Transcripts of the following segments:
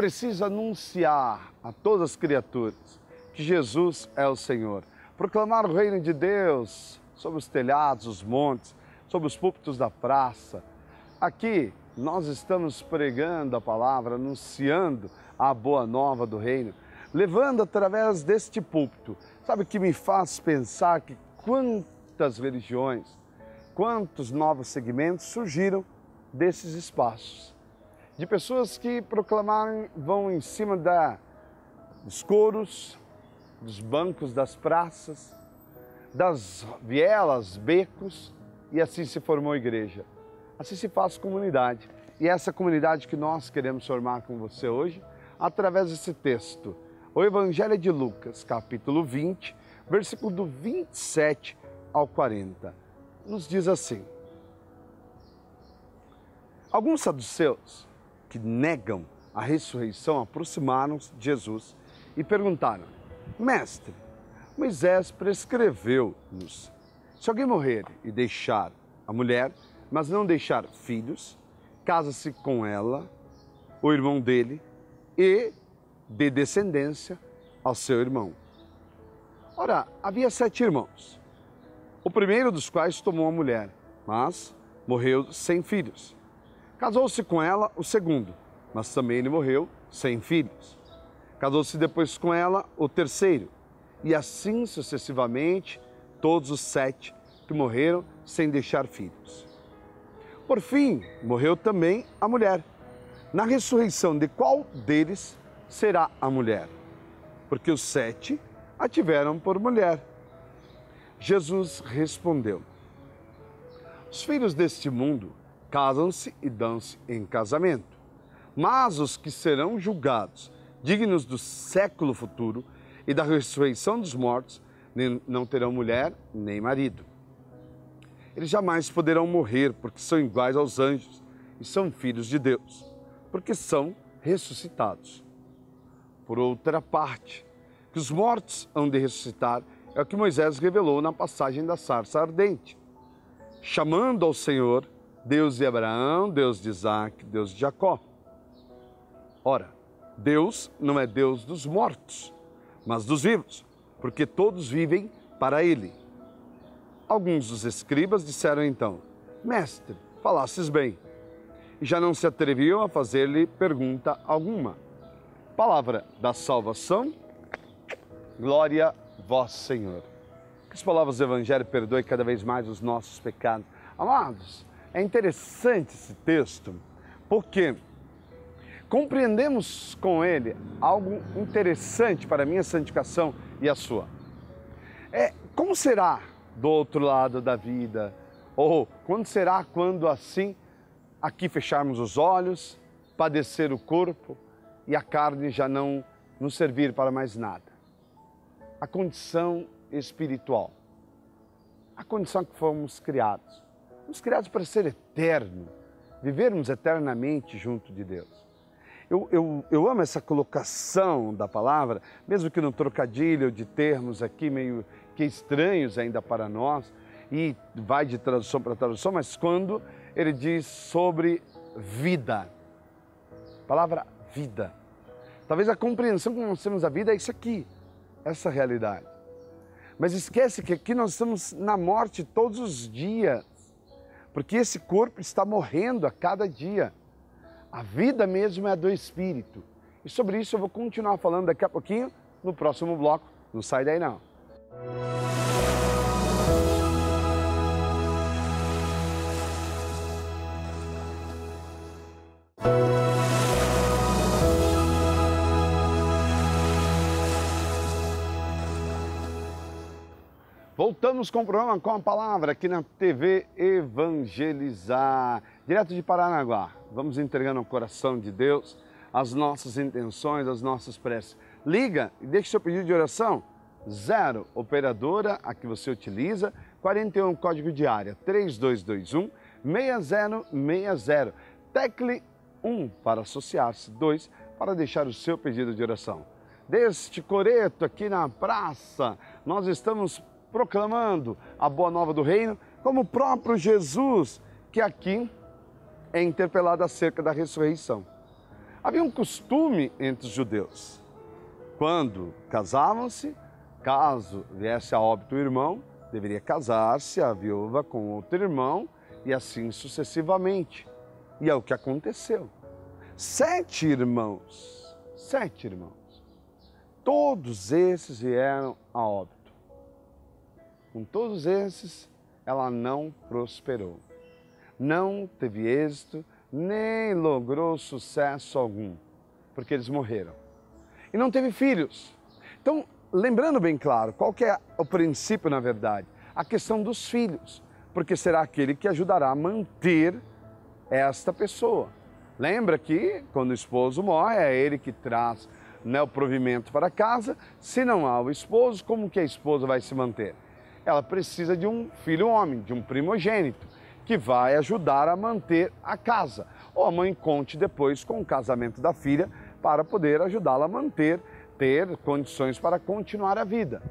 preciso anunciar a todas as criaturas que Jesus é o Senhor. Proclamar o reino de Deus sobre os telhados, os montes, sobre os púlpitos da praça. Aqui nós estamos pregando a palavra, anunciando a boa nova do reino, levando através deste púlpito. Sabe o que me faz pensar que quantas religiões, quantos novos segmentos surgiram desses espaços? De pessoas que proclamaram, vão em cima dos coros, dos bancos das praças, das vielas, becos, e assim se formou a igreja. Assim se faz comunidade. E é essa comunidade que nós queremos formar com você hoje, através desse texto. O Evangelho de Lucas, capítulo 20, versículo do 27 ao 40. Nos diz assim: alguns saduceus que negam a ressurreição aproximaram-se de Jesus e perguntaram: Mestre, Moisés prescreveu-nos, se alguém morrer e deixar a mulher, mas não deixar filhos, casa-se com ela, o irmão dele, e dê descendência ao seu irmão. Ora, havia 7 irmãos, o primeiro dos quais tomou a mulher, mas morreu sem filhos. Casou-se com ela o segundo, mas também ele morreu sem filhos. Casou-se depois com ela o terceiro, e assim sucessivamente todos os 7 que morreram sem deixar filhos. Por fim, morreu também a mulher. Na ressurreição de qual deles será a mulher? Porque os 7 a tiveram por mulher. Jesus respondeu: os filhos deste mundo casam-se e dão-se em casamento, mas os que serão julgados dignos do século futuro e da ressurreição dos mortos não terão mulher nem marido. Eles jamais poderão morrer, porque são iguais aos anjos e são filhos de Deus, porque são ressuscitados. Por outra parte, que os mortos hão de ressuscitar é o que Moisés revelou na passagem da sarça ardente, chamando ao Senhor Deus de Abraão, Deus de Isaac, Deus de Jacó. Ora, Deus não é Deus dos mortos, mas dos vivos, porque todos vivem para Ele. Alguns dos escribas disseram então: Mestre, falasses bem. E já não se atreviam a fazer-lhe pergunta alguma. Palavra da salvação, glória a vós, Senhor. Que as palavras do Evangelho perdoem cada vez mais os nossos pecados. Amados, é interessante esse texto, porque compreendemos com ele algo interessante para a minha santificação e a sua. Como será do outro lado da vida? Ou quando será quando assim, aqui fecharmos os olhos, padecer o corpo e a carne já não nos servir para mais nada? A condição espiritual, a condição que fomos criados. Fomos criados para ser eterno, vivermos eternamente junto de Deus. Eu amo essa colocação da palavra, mesmo que no trocadilho de termos aqui meio que estranhos ainda para nós, e vai de tradução para tradução, mas quando ele diz sobre vida, a palavra vida. Talvez a compreensão que nós temos da vida é isso aqui, essa realidade. Mas esquece que aqui nós estamos na morte todos os dias, porque esse corpo está morrendo a cada dia. A vida mesmo é a do Espírito. E sobre isso eu vou continuar falando daqui a pouquinho, no próximo bloco. Não sai daí não. Voltamos com o programa Com a Palavra, aqui na TV Evangelizar, direto de Paranaguá. Vamos entregando ao coração de Deus as nossas intenções, as nossas preces. Liga e deixe seu pedido de oração. 0, operadora, a que você utiliza, 41, código de área, 3221-6060. Tecle 1 para associar-se, 2 para deixar o seu pedido de oração. Deste coreto aqui na praça, nós estamos proclamando a boa nova do reino, como o próprio Jesus, que aqui é interpelado acerca da ressurreição. Havia um costume entre os judeus. Quando casavam-se, caso viesse a óbito o irmão, deveria casar-se a viúva com outro irmão e assim sucessivamente. E é o que aconteceu. 7 irmãos, todos esses vieram a óbito. Com todos esses, ela não prosperou. Não teve êxito, nem logrou sucesso algum, porque eles morreram. E não teve filhos. Então, lembrando bem claro, qual que é o princípio, na verdade? A questão dos filhos, porque será aquele que ajudará a manter esta pessoa. Lembra que quando o esposo morre, é ele que traz, né, o provimento para casa. Se não há o esposo, como que a esposa vai se manter? Ela precisa de um filho homem, de um primogênito, que vai ajudar a manter a casa. Ou a mãe conte depois com o casamento da filha para poder ajudá-la a manter, ter condições para continuar a vida.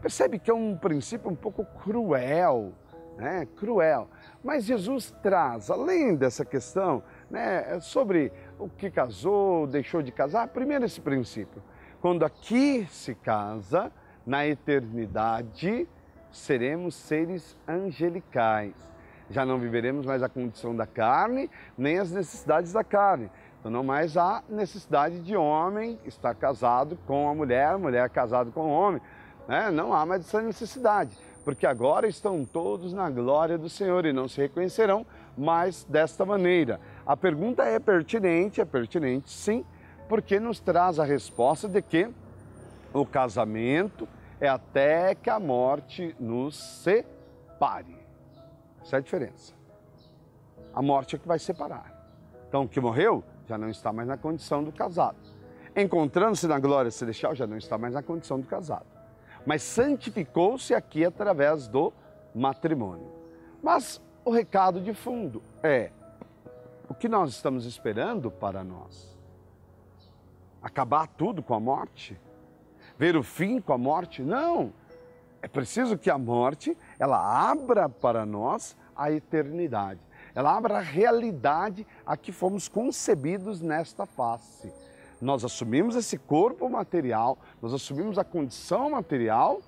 Percebe que é um princípio um pouco cruel, né? Cruel. Mas Jesus traz, além dessa questão, né, sobre o que casou, deixou de casar, primeiro esse princípio. Quando aqui se casa, na eternidade, seremos seres angelicais. Já não viveremos mais a condição da carne, nem as necessidades da carne. Então não mais há necessidade de homem estar casado com a mulher, mulher casada com o homem. Né? Não há mais essa necessidade, porque agora estão todos na glória do Senhor e não se reconhecerão mais desta maneira. A pergunta é pertinente sim, porque nos traz a resposta de que o casamento é até que a morte nos separe. Essa é a diferença. A morte é que vai separar. Então, o que morreu já não está mais na condição do casado. Encontrando-se na glória celestial, já não está mais na condição do casado. Mas santificou-se aqui através do matrimônio. Mas o recado de fundo é: o que nós estamos esperando para nós? Acabar tudo com a morte? Ver o fim com a morte? Não! É preciso que a morte, ela abra para nós a eternidade. Ela abra a realidade a que fomos concebidos nesta face. Nós assumimos esse corpo material, nós assumimos a condição material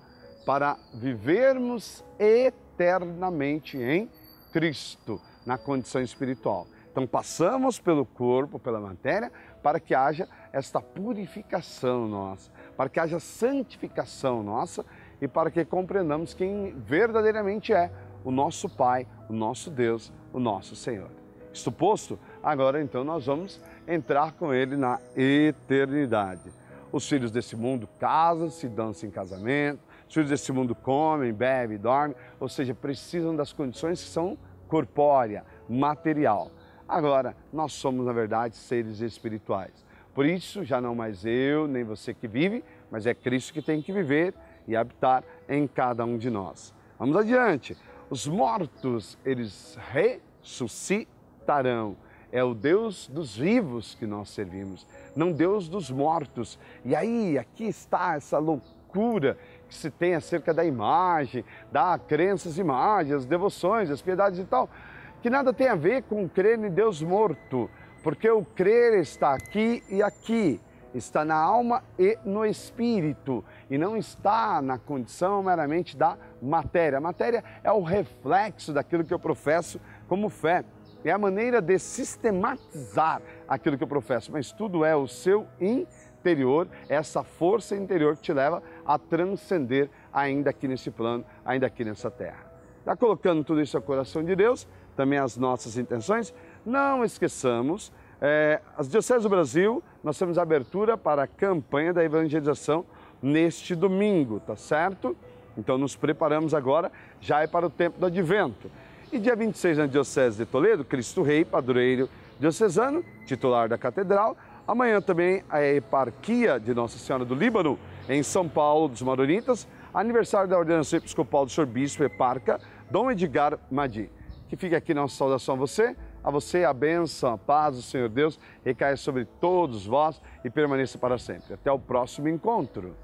para vivermos eternamente em Cristo, na condição espiritual. Então passamos pelo corpo, pela matéria, para que haja esta purificação nossa, para que haja santificação nossa e para que compreendamos quem verdadeiramente é o nosso Pai, o nosso Deus, o nosso Senhor. Isto posto, agora então nós vamos entrar com Ele na eternidade. Os filhos desse mundo casam-se, dançam em casamento, os filhos desse mundo comem, bebem, dormem, ou seja, precisam das condições que são corpórea, material. Agora, nós somos, na verdade, seres espirituais. Por isso, já não mais eu, nem você que vive, mas é Cristo que tem que viver e habitar em cada um de nós. Vamos adiante. Os mortos, eles ressuscitarão. É o Deus dos vivos que nós servimos, não Deus dos mortos. E aí, aqui está essa loucura que se tem acerca da imagem, da crença às imagens, as devoções, as piedades e tal, que nada tem a ver com crer em Deus morto, porque o crer está aqui e aqui, está na alma e no espírito, e não está na condição meramente da matéria. A matéria é o reflexo daquilo que eu professo como fé, é a maneira de sistematizar aquilo que eu professo, mas tudo é o seu interior, essa força interior que te leva a transcender ainda aqui nesse plano, ainda aqui nessa terra. Está colocando tudo isso ao coração de Deus, também as nossas intenções. Não esqueçamos, as Dioceses do Brasil, nós temos abertura para a campanha da evangelização neste domingo, tá certo? Então nos preparamos agora, já é para o tempo do advento. E dia 26 na Diocese de Toledo, Cristo Rei, padroeiro diocesano, titular da catedral. Amanhã também a eparquia de Nossa Senhora do Líbano, em São Paulo, dos Maronitas, aniversário da ordenação episcopal do Senhor Bispo Eparca, Dom Edgar Madi. Que fique aqui nossa saudação a você a bênção, a paz do Senhor Deus recaia sobre todos vós e permaneça para sempre. Até o próximo encontro.